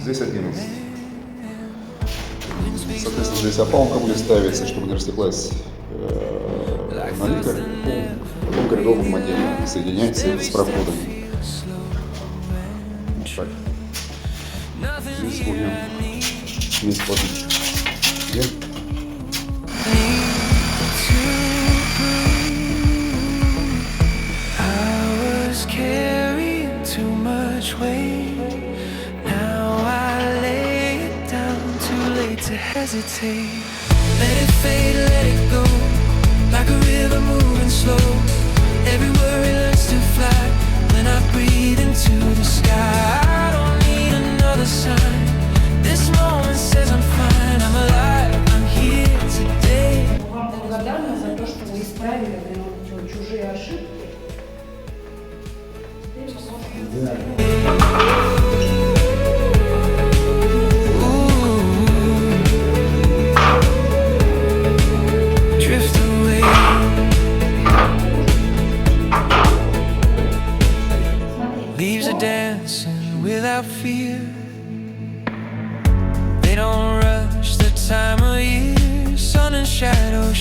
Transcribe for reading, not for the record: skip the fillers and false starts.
Здесь 11. Соответственно, здесь опалка будет ставиться, чтобы не растеклась налика. Потом коридорным отделом соединяется с проходами. Вот так. Здесь будем иметь подпись. Hesitate, let it fade, let it go, like a river moving slow. Every worry learns to fly when I breathe into the sky. I don't need another sign. This moment says I'm fine, I'm alive, I'm here today. Вам благодарна за то, что вы исправили чужие ошибки. Leaves are dancing without fear. They don't rush the time of year. Sun and shadow.